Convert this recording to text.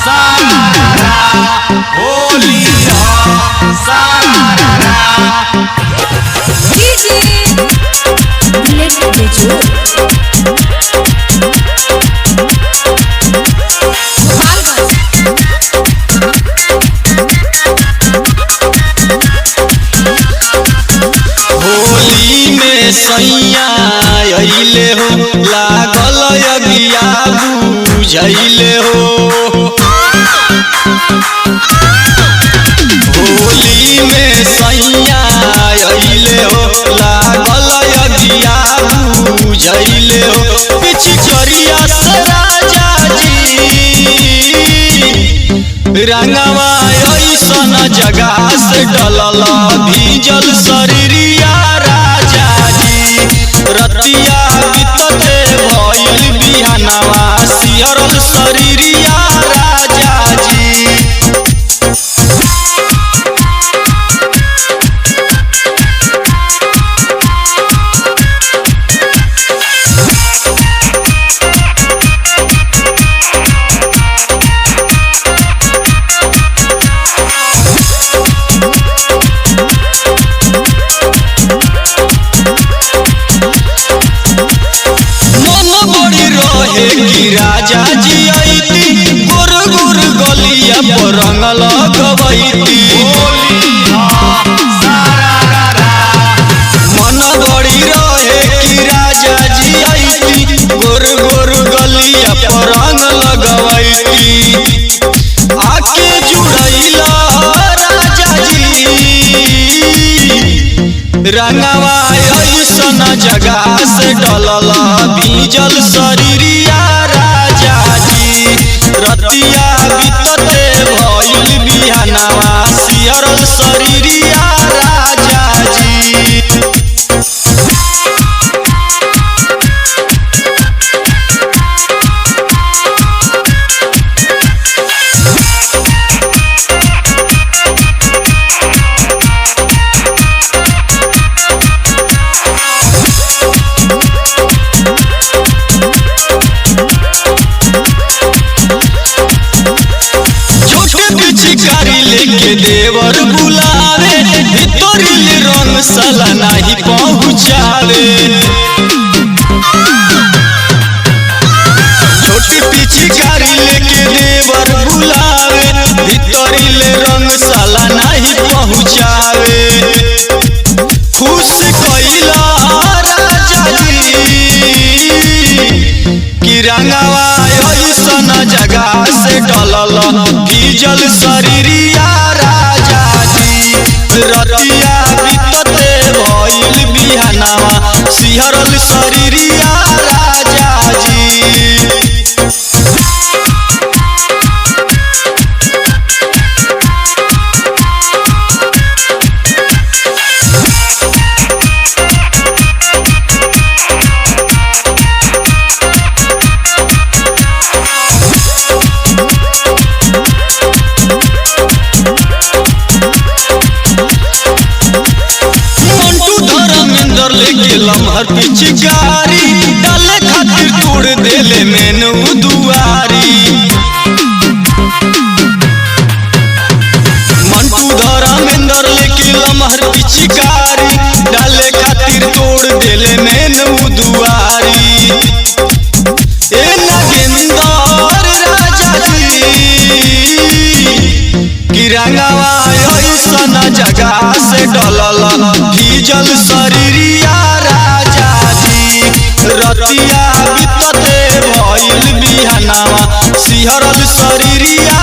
सारा होली सारा DJ bullet बेचो होली में सैया अइले हो लागल अगिया बुझैले हो। होली में सैया अइले हो लागल अगिया बुझैले हो। पिचकरिया से राजा जी रंगवा ऐसन जगह से डलल भीजल शरीरिया राजा जी। रतिया बीतते भइल बिहनवा सिहरल शरीरिया राजा जी। कि राजा जी आईती गोर गोर गलिया पर रंग लगवैती। मन बड़ी रहे कि राजा जी आईती गोर गोर गलिया पर रंग लगवैती। आके जुड़ैला राजा जी रंगवा ऐसन जगह से डलल भीजल शरीरिया राजा जी। रतिया बीतते भइल बिहनवा सिहरल शरीरिया राजा जी। लेके देवर बुलावे भीतरिल रंग साला नहीं पहुँचावे। छोटी पिचकारी लेके देवर बुलावे भीतरिल रंग साला नहीं पहुँचावे। खुश कइला राजा जी कि रंगवा ऐसन जगह से डलल भीजल शरीरिया राजा जी। रतिया बीतते भइल बिहनवा सिहरल शरीरिया राजा जी। लेके लम्हर पिचकारी डाले खातिर तोड़ देले मेनू दुआरी। मंटू धर्मेंद्र लेके लम्हर पिचकारी डाले खातिर तोड़ देले मेनू दुआरी। ए नागेंद्र राजा जी कि रंगवा ऐसन जगह से डलल भीजल शरीरिया राजा जी। रतिया बीतते भइल बिहनवा सिहरल शरीरिया